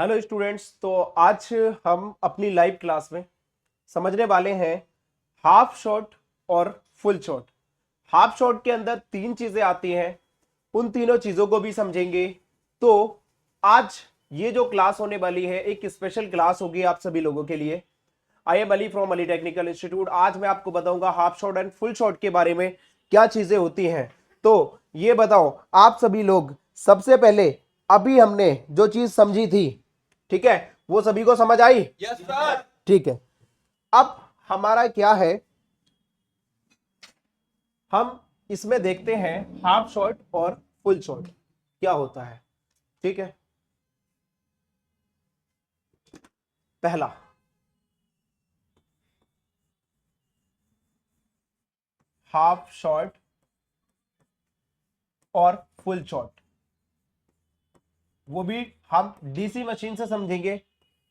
Hello students, तो आज हम अपनी लाइव क्लास में समझने वाले हैं हाफ शॉट और फुल शॉट। हाफ शॉट के अंदर तीन चीजें आती हैं, उन तीनों चीजों को भी समझेंगे। तो आज ये जो क्लास होने वाली है एक स्पेशल क्लास होगी आप सभी लोगों के लिए। I am Ali from Ali technical institute. आज मैं आपको बताऊंगा half shot and full shot के बारे में क्या चीजें होती हैं। तो ये बताओ आप सभी लोग, सबसे पहले अभी हमने जो चीज समझी थी, ठीक है, वो सभी को समझ आई? Yes sir. ठीक है। अब हमारा क्या है, हम इसमें देखते हैं हाफ शॉट और फुल शॉट क्या होता है। ठीक है, पहला हाफ शॉट और फुल शॉट, वो भी हम डीसी मशीन से समझेंगे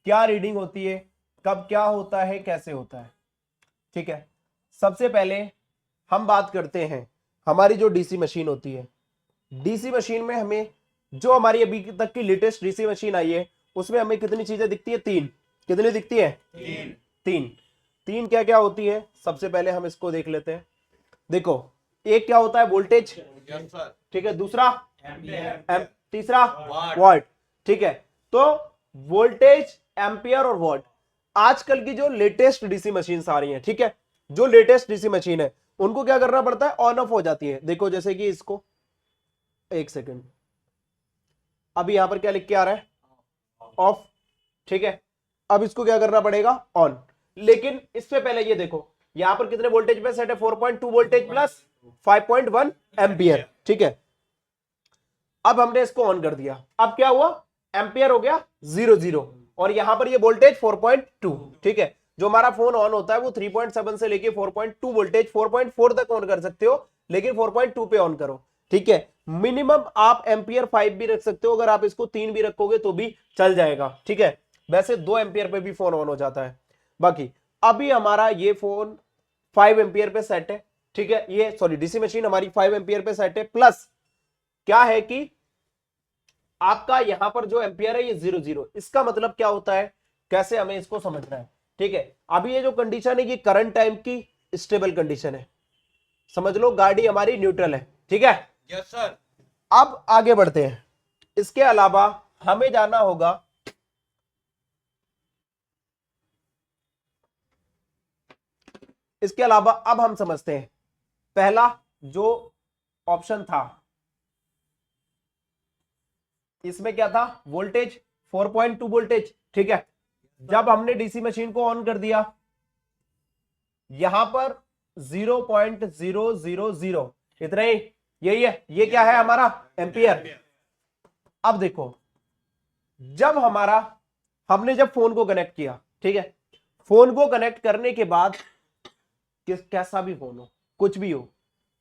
क्या रीडिंग होती है, कब क्या होता है, कैसे होता है। ठीक है, सबसे पहले हम बात करते हैं हमारी जो डीसी मशीन होती है। डीसी मशीन में हमें जो हमारी अभी तक की लेटेस्ट डीसी मशीन आई है उसमें हमें कितनी चीजें दिखती है? तीन। कितनी दिखती है? तीन। तीन क्या क्या होती है? सबसे पहले हम इसको देख लेते हैं। देखो, एक क्या होता है? वोल्टेज। Yes sir. ठीक है, दूसरा तीसरा वाट। वाट। ठीक है, तो वोल्टेज, एम्पियर और वाट आजकल की जो लेटेस्ट डीसी मशीन आ रही हैं, ठीक है, जो लेटेस्ट डीसी मशीन है उनको क्या करना पड़ता है? ऑन ऑफ हो जाती है। देखो जैसे कि इसको, एक सेकंड, अभी यहां पर क्या लिख के आ रहा है? ऑफ। ठीक है, अब इसको क्या करना पड़ेगा? ऑन। लेकिन इससे पहले ये देखो, यहां पर कितने वोल्टेज पे सेट है? 4.2 वोल्टेज प्लस 5.1 एम्पियर। ठीक है, अब हमने इसको ऑन कर दिया, अब क्या हुआ? एम्पियर हो गया 0 और यहां पर ये वोल्टेज 4.2। ठीक है, जो हमारा फोन ऑन होता है वो 3.7 से लेके 4.2 वोल्टेज 4.4 तक ऑन कर सकते हो, लेकिन 4.2 पे ऑन करो। ठीक है, मिनिमम आप एम्पियर 5 भी रख सकते हो, अगर आप इसको 3 भी रखोगे तो भी चल जाएगा। ठीक है, वैसे 2 एम्पियर पे भी फोन ऑन हो जाता है। बाकी अभी हमारा ये फोन 5 एम्पियर पे सेट है। ठीक है, ये सॉरी डीसी मशीन हमारी 5 एम्पियर पे सेट है, प्लस क्या है कि आपका यहां पर जो एम्पियर है ये 0 इसका मतलब क्या होता है, कैसे हमें इसको समझना है। ठीक है, अभी ये जो कंडीशन है ये करंट टाइम की स्टेबल कंडीशन है, समझ लो गाड़ी हमारी न्यूट्रल है। ठीक है, यस सर। अब आगे बढ़ते हैं। इसके अलावा हमें जाना होगा, इसके अलावा अब हम समझते हैं पहला जो ऑप्शन था, इसमें क्या था? Voltage 4.2 voltage. ठीक है, जब हमने डीसी मशीन को ऑन कर दिया, यहां पर 0.000 इतना ही, यही है, ये क्या है हमारा? एम्पियर। अब देखो, जब हमारा, हमने जब फोन को कनेक्ट किया, ठीक है, फोन को कनेक्ट करने के बाद, कैसा भी फोन हो, कुछ भी हो,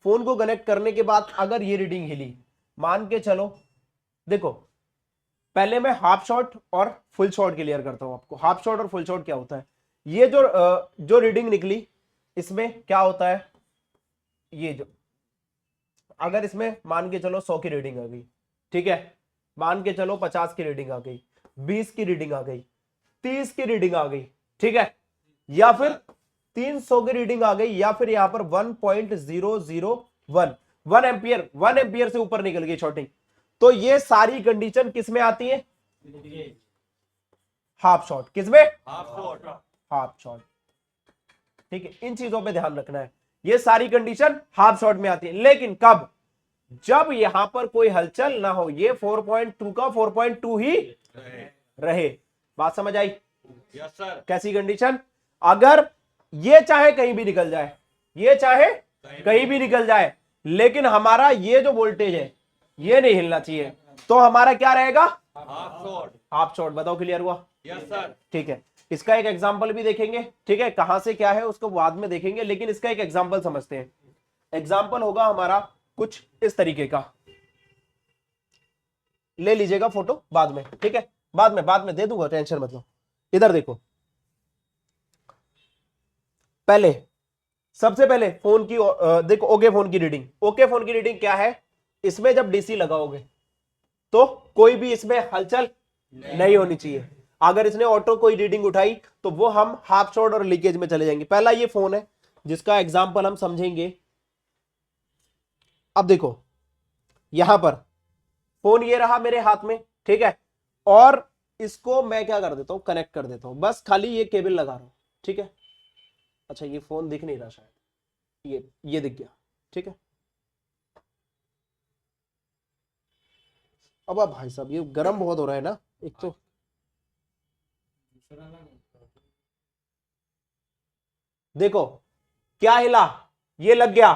फोन को कनेक्ट करने के बाद अगर ये रीडिंग हिली, मान के चलो, देखो पहले मैं हाफ शॉट और फुल शॉट क्लियर करता हूं आपको। हाफ शॉट और फुल शॉट क्या होता है? ये जो रीडिंग निकली, इसमें क्या होता है? ये जो, अगर इसमें मान के चलो 100 की रीडिंग आ गई, ठीक है, मान के चलो 50 की रीडिंग आ गई, 20 की रीडिंग आ गई, 30 की रीडिंग आ गई, ठीक है, या फिर 300 की रीडिंग आ गई, या फिर यहां पर 1.001 1 एम्पियर से ऊपर निकल गई शॉर्टिंग, तो ये सारी कंडीशन किस में आती है? Half shot. किसमें? Half shot. ठीक है, इन चीजों पे ध्यान रखना है, ये सारी कंडीशन हाफ शॉट में आती है। लेकिन कब? जब यहां पर कोई हलचल ना हो, ये 4.2 का 4.2 ही रहे। बात समझ आई? Yes sir. कैसी कंडीशन? अगर ये चाहे कहीं भी निकल जाए, ये चाहे कहीं भी निकल जाए, लेकिन हमारा ये जो वोल्टेज है ये नहीं हिलना चाहिए, तो हमारा क्या रहेगा? Half shot. Half shot. बताओ क्लियर हुआ? Yes sir. ठीक है, इसका एक एग्जांपल भी देखेंगे। ठीक है, कहां से क्या है उसको बाद में देखेंगे, लेकिन इसका एक एग्जांपल समझते हैं। एग्जांपल होगा हमारा कुछ इस तरीके का, ले लीजिएगा फोटो बाद में। ठीक है, बाद में दे दूंगा, टेंशन मत लो। इधर देखो, पहले सबसे पहले फोन की देखो, ओके फोन की रीडिंग। ओके फोन की रीडिंग क्या है? इसमें जब डीसी लगाओगे तो कोई भी इसमें हलचल नहीं होनी चाहिए। अगर इसने ऑटो कोई रीडिंग उठाई तो वो हम हाफ शॉर्ट और लीकेज में चले जाएंगे। पहला ये फोन है जिसका एग्जांपल हम समझेंगे। अब देखो यहां पर फोन ये रहा मेरे हाथ में, ठीक है, और इसको मैं क्या कर देता हूं, कनेक्ट कर देता हूं, बस खाली ये केबल लगा रहा हूं, ठीक है। अच्छा ये फोन दिख नहीं रहा शायद, ये दिख गया, ठीक है। अब भाई साहब ये गर्म बहुत हो रहा है ना, एक तो देखो क्या हिला, ये लग गया,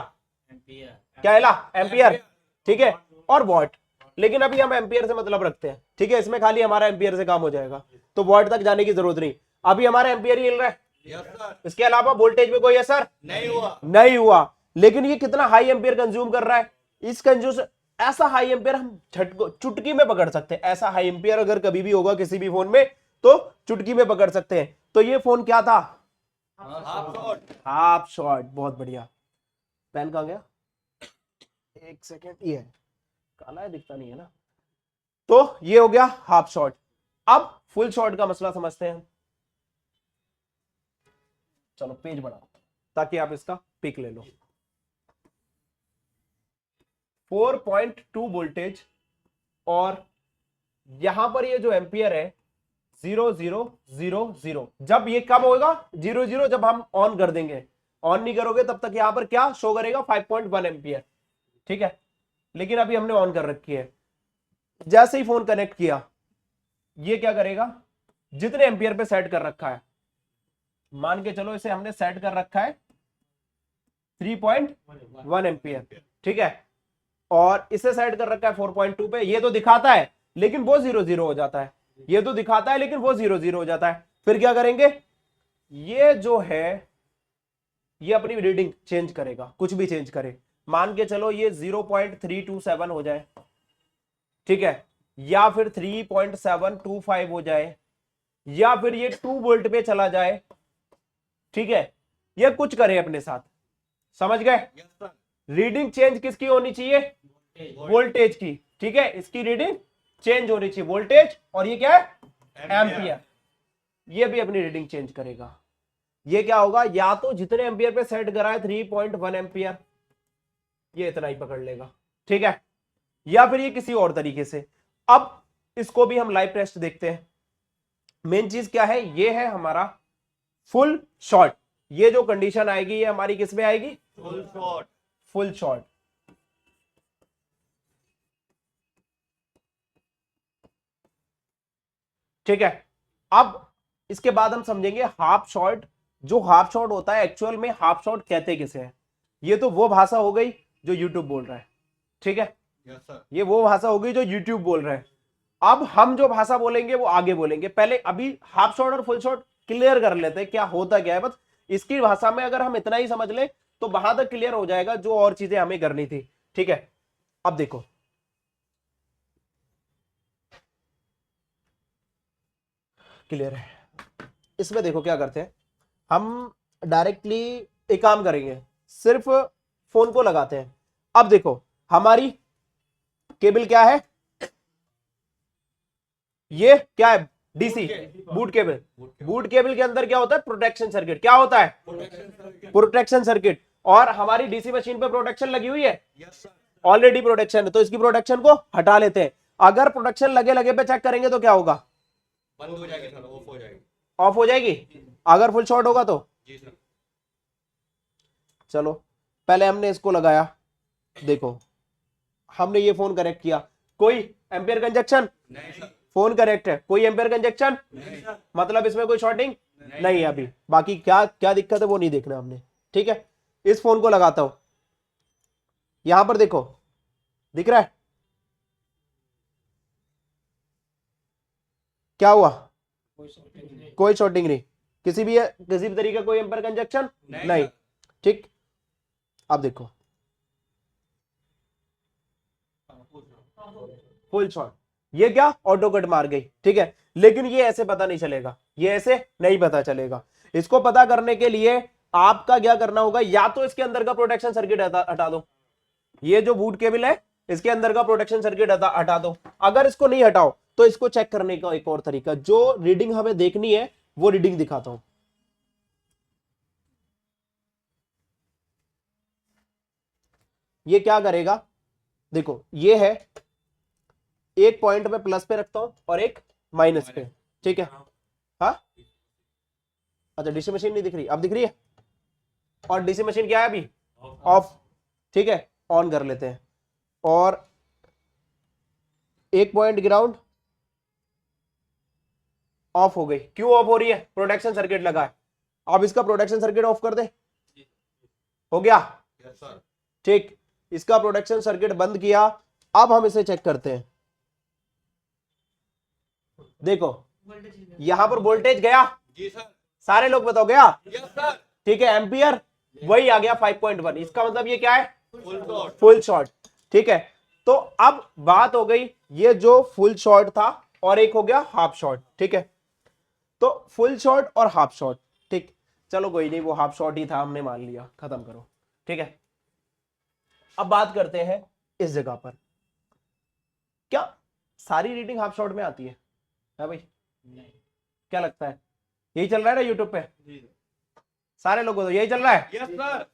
क्या हिला, एम्पियर, ठीक है, और वॉट। लेकिन अभी हम एम्पियर से मतलब रखते हैं, ठीक है, इसमें खाली हमारा एम्पियर से काम हो जाएगा, तो वॉट तक जाने की जरूरत नहीं। अभी हमारा एम्पियर ही हिल रहा है, यस सर। इसके अलावा वोल्टेज में कोई असर नहीं हुआ। लेकिन ये कितना हाई एम्पियर कंज्यूम कर रहा है, इस कंज्यूम, ऐसा हाई एम्पियर हम झटको चुटकी में पकड़ सकते हैं। ऐसा हाई एम्पियर अगर कभी भी होगा किसी भी फोन में तो चुटकी में पकड़ सकते हैं। तो ये फोन क्या था, हाफ शॉट। बहुत बढ़िया। पेन कहां गया, एक सेकेंड, ये है, काला है दिखता नहीं है ना। तो ये हो गया हाफ शॉट। अब फुल शॉट का मसला समझते हैं। चलो पेज बढ़ाओ ताकि आप इसका पिक ले लो। 4.2 वोल्टेज और यहां पर ये जो एम्पियर है 0000। जब ये कब होगा 00, जब हम ऑन कर देंगे। ऑन नहीं करोगे तब तक यहां पर क्या शो करेगा, 5.1 एम्पियर, ठीक है। लेकिन अभी हमने ऑन कर रखी है। जैसे ही फोन कनेक्ट किया ये क्या करेगा, जितने एम्पियर पे सेट कर रखा है, मान के चलो इसे हमने सेट कर रखा है 3.1 एम्पियर, ठीक है, और इसे सेट कर रखा है 4.2 पे। ये तो दिखाता है लेकिन वो 00 हो जाता है, ये तो दिखाता है लेकिन वो 00 हो जाता है। फिर क्या करेंगे, ये जो है ये अपनी रीडिंग चेंज करेगा, कुछ भी चेंज करे। मान के चलो ये 0.327 हो जाए, ठीक है, या फिर 3.725 हो जाए, या फिर ये 2 वोल्ट पे चला जाए, ठीक है, ये कुछ करे अपने साथ, समझ गए। रीडिंग चेंज किसकी होनी चाहिए, वोल्टेज की, ठीक है, इसकी रीडिंग चेंज होनी चाहिए, वोल्टेज, और ये क्या है, एम्पियर। ये भी अपनी रीडिंग चेंज करेगा। ये क्या होगा, या तो जितने एम्पियर पे सेट करा है 3.1 एम्पियर, ये इतना ही पकड़ लेगा, ठीक है, या फिर ये किसी और तरीके से। अब इसको भी हम लाइव टेस्ट देखते हैं। मेन चीज क्या है, ये है हमारा फुल शॉट। ये जो कंडीशन आएगी ये हमारी किस में आएगी, फुल शॉट। Full shot. ठीक है, अब इसके बाद हम समझेंगे हाफ शॉट। जो हाफ शॉट होता है एक्चुअल में हाफ शॉट कहते किसे हैं। ये तो वो भाषा हो गई जो यूट्यूब बोल रहा है, ठीक है, यस सर। ये वो भाषा हो गई जो यूट्यूब बोल रहा है। अब हम जो भाषा बोलेंगे वो आगे बोलेंगे। पहले अभी हाफ शॉट और फुल शॉट क्लियर कर लेते हैं क्या होता क्या है। बस इसकी भाषा में अगर हम इतना ही समझ ले तो वहां तक क्लियर हो जाएगा जो और चीजें हमें करनी थी, ठीक है। अब देखो क्लियर है। इसमें देखो क्या करते हैं हम, डायरेक्टली एक काम करेंगे, सिर्फ फोन को लगाते हैं। अब देखो हमारी केबल क्या है, ये क्या है, DC boot cable. Boot cable के अंदर क्या होता है, प्रोटेक्शन सर्किट। क्या होता है, प्रोटेक्शन सर्किट। और हमारी डीसी मशीन पे प्रोटेक्शन लगी हुई है, यस सर। ऑलरेडी प्रोटेक्शन है, तो इसकी प्रोटेक्शन को हटा लेते हैं। अगर प्रोटेक्शन लगे लगे पे चेक करेंगे तो क्या होगा, बंद हो जाएगी सर, ऑफ हो जाएगी। ऑफ हो जाएगी। अगर फुल शॉट होगा तो, जी सर। चलो पहले हमने इसको लगाया, देखो हमने ये फोन कनेक्ट किया, कोई एम्पियर कंजक्शन नहीं सर। फोन कनेक्ट है, कोई एम्पियर कंजक्शन नहीं सर। मतलब इसमें कोई शॉर्टिंग नहीं है अभी। बाकी क्या क्या दिक्कत है वो नहीं देखना हमने, ठीक है। इस फोन को लगाता हूं, यहां पर देखो दिख रहा है क्या हुआ, कोई शॉर्टिंग नहीं, किसी भी तरीके का कोई एम्पियर कंजक्शन नहीं, ठीक। अब देखो फुल शॉट, ये क्या ऑटो कट मार गई, ठीक है। लेकिन ये ऐसे पता नहीं चलेगा, ये ऐसे नहीं पता चलेगा। इसको पता करने के लिए आपका क्या करना होगा, या तो इसके अंदर का प्रोटेक्शन सर्किट हटा दो, ये जो बूट केबल है इसके अंदर का प्रोटेक्शन सर्किट हटा दो। अगर इसको नहीं हटाओ तो इसको चेक करने का एक और तरीका, जो रीडिंग हमें देखनी है वो रीडिंग दिखाता हूं। ये क्या करेगा, देखो ये है, एक पॉइंट में प्लस पे रखता हूं और एक माइनस पे, ठीक है। हाँ अच्छा, डीसी मशीन नहीं दिख रही, अब दिख रही है। और डीसी मशीन क्या है अभी, ऑफ, ठीक है। ऑन कर लेते हैं, और एक पॉइंट ग्राउंड ऑफ हो गई। क्यों ऑफ हो रही है, प्रोटेक्शन सर्किट लगा है। अब इसका प्रोटेक्शन सर्किट ऑफ कर दे, हो गया, यस सर। ठीक। इसका प्रोटेक्शन सर्किट बंद किया। अब हम इसे चेक करते हैं, देखो यहां पर वोल्टेज गया, जी सर। सारे लोग बताओ गया, यस सर। ठीक है। एम्पियर वही आ गया 5.1, इसका मतलब ये क्या है, फुल शॉट। फुल शॉर्ट, ठीक है। तो अब बात हो गई, ये जो फुल शॉर्ट था और एक हो गया हाफ शॉर्ट, ठीक है। तो फुल शॉर्ट और हाफ शॉर्ट, ठीक, चलो कोई नहीं, वो हाफ शॉर्ट ही था, हमने मान लिया, खत्म करो, ठीक है। अब बात करते हैं इस जगह पर, क्या सारी रीडिंग हाफ शॉर्ट में आती है भाई, क्या लगता है, यही चल रहा है ना यूट्यूब पे, सारे लोगों को तो यही चल रहा है, यस सर।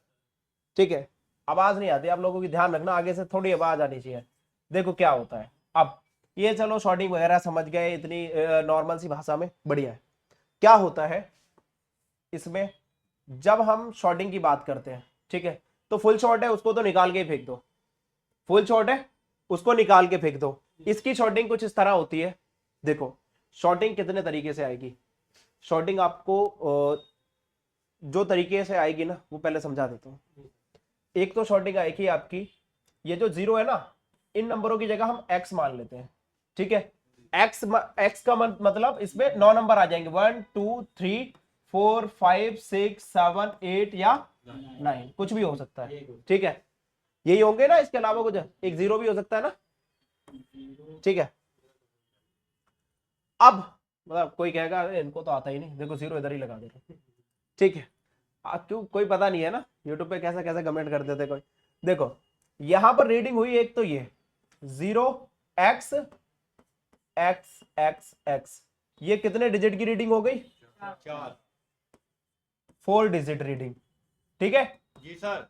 ठीक है। आवाज नहीं आती, आप लोगों की ध्यान रखना, आगे से थोड़ी आवाज आनी चाहिए। देखो क्या होता है, अब ये चलो शॉर्टिंग वगैरह समझ गए, इतनी नॉर्मल सी भाषा में, बढ़िया है। क्या होता है इसमें, जब हम शॉर्टिंग की बात करते हैं, ठीक है, तो फुल शॉर्ट है उसको तो निकाल के ही फेंक दो, फुल शॉर्ट है उसको निकाल के फेंक दो। इसकी शॉर्टिंग कुछ इस तरह होती है, देखो शॉर्टिंग कितने तरीके से आएगी, शॉर्टिंग आपको जो तरीके से आएगी ना वो पहले समझा देता हूँ। एक तो शॉर्टिंग आएगी आपकी, ये जो जीरो है ना, इन नंबरों की जगह हम एक्स मान लेते हैं, ठीक है। एक्स का मतलब इसमें 9 नंबर आ जाएंगे, 1 2 3 4 5 6 7 8 या 9, कुछ भी हो सकता है, ठीक है। यही होंगे ना, इसके अलावा कुछ, एक जीरो भी हो सकता है ना, ठीक है। अब मतलब कोई कहेगा इनको तो आता ही नहीं, देखो जीरो इधर ही लगा देते, ठीक है। क्यों, कोई पता नहीं है ना यूट्यूब पे कैसा कैसा कमेंट कर देते कोई। देखो यहां पर रीडिंग हुई एक, तो ये 0 एक्स एक्स एक्स एक्स, ये कितने डिजिट की रीडिंग हो गई, 4। 4 डिजिट रीडिंग, ठीक है। जी सर।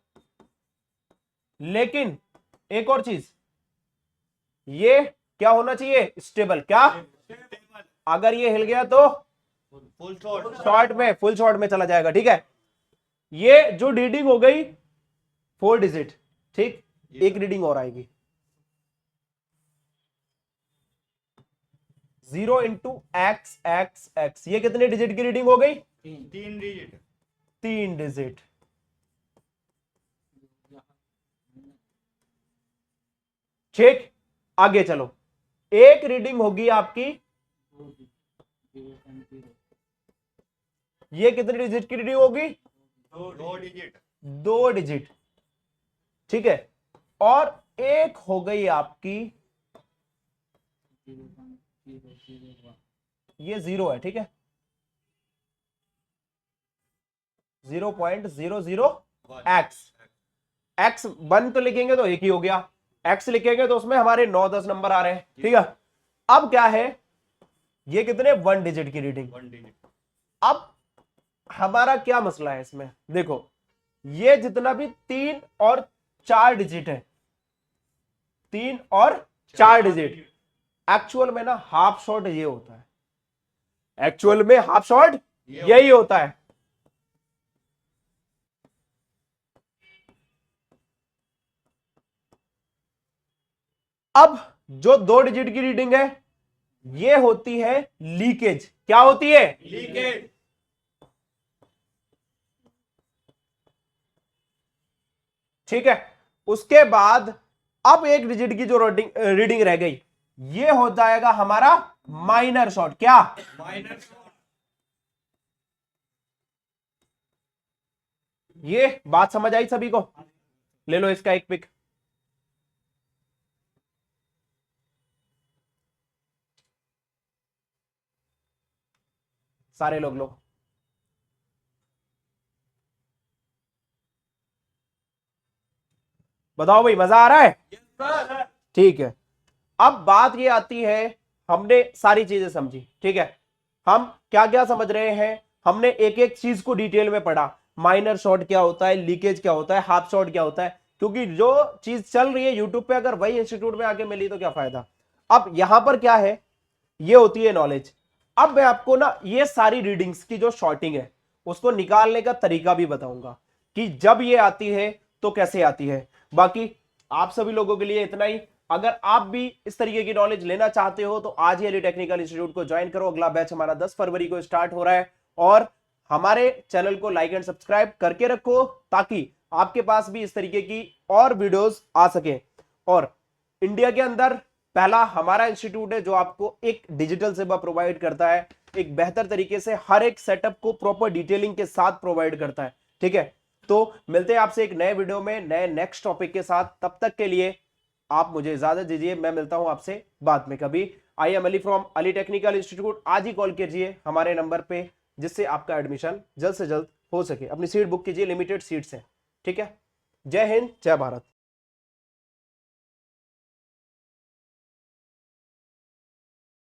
लेकिन एक और चीज, ये क्या होना चाहिए, स्टेबल, क्या, अगर ये हिल गया तो फुल शॉट। शॉर्ट में, फुल शॉर्ट में चला जाएगा, ठीक है। ये जो रीडिंग हो गई 4 डिजिट, ठीक। एक रीडिंग और आएगी, 0 इंटू एक्स एक्स एक्स, ये कितने डिजिट की रीडिंग हो गई, 3 डिजिट। 3 डिजिट, ठीक। आगे चलो, एक रीडिंग होगी आपकी, ये कितने डिजिट की रीडिंग होगी, 2 डिजिट। 2 डिजिट, ठीक है। और एक हो गई आपकी, ये 0 है, ठीक है, 0.00 एक्स, एक्स 1 तो लिखेंगे तो एक ही हो गया, एक्स लिखेंगे तो उसमें हमारे 9-10 नंबर आ रहे हैं, ठीक है। अब क्या है, ये कितने, 1 डिजिट की रीडिंग। 1 डिजिट। अब हमारा क्या मसला है इसमें, देखो ये जितना भी 3 और 4 डिजिट है, 3 और 4 डिजिट, एक्चुअल में ना हाफ शॉर्ट ये होता है, एक्चुअल में हाफ शॉर्ट यही होता है। अब जो 2 डिजिट की रीडिंग है ये होती है लीकेज, क्या होती है, लीकेज। ठीक है। उसके बाद अब एक डिजिट की जो रीडिंग रह गई, ये हो जाएगा हमारा माइनर शॉर्ट, क्या, माइनर शॉट। ये बात समझ आई सभी को, ले लो इसका एक पिक, सारे लोग लो, बताओ भाई मजा आ रहा है, यस सर। ठीक है। अब बात ये आती है हमने सारी चीजें समझी, ठीक है। हम क्या क्या समझ रहे हैं, हमने एक एक चीज को डिटेल में पढ़ा, माइनर शॉट क्या होता है, लीकेज क्या होता है, हाफ शॉट क्या होता है, क्योंकि जो चीज चल रही है यूट्यूब पे अगर वही इंस्टीट्यूट में आके मिली तो क्या फायदा। अब यहां पर क्या है, ये होती है नॉलेज। अब मैं आपको ना ये सारी रीडिंग्स की जो शॉर्टिंग है उसको निकालने का तरीका भी बताऊंगा कि जब ये आती है तो कैसे आती है। बाकी आप सभी लोगों के लिए इतना ही। अगर आप भी इस तरीके की नॉलेज लेना चाहते हो तो आज ही अली टेक्निकल इंस्टीट्यूट को ज्वाइन करो। अगला बैच हमारा 10 फरवरी को स्टार्ट हो रहा है और हमारे चैनल को लाइक एंड सब्सक्राइब करके रखो ताकि आपके पास भी इस तरीके की और वीडियोस आ सके। और इंडिया के अंदर पहला हमारा इंस्टीट्यूट है जो आपको एक डिजिटल सेवा प्रोवाइड करता है, एक बेहतर तरीके से हर एक सेटअप को प्रॉपर डिटेलिंग के साथ प्रोवाइड करता है, ठीक है। तो मिलते हैं आपसे एक नए वीडियो में नए नेक्स्ट टॉपिक के साथ। तब तक के लिए आप मुझे इजाजत दीजिए, मैं मिलता हूं आपसे बाद में कभी। I am Ali from Ali technical institute. आज ही कॉल कीजिए हमारे नंबर पे जिससे आपका एडमिशन जल्द से जल्द हो सके। अपनी सीट बुक कीजिए, लिमिटेड सीट्स हैं, ठीक है। जय हिंद, जय भारत।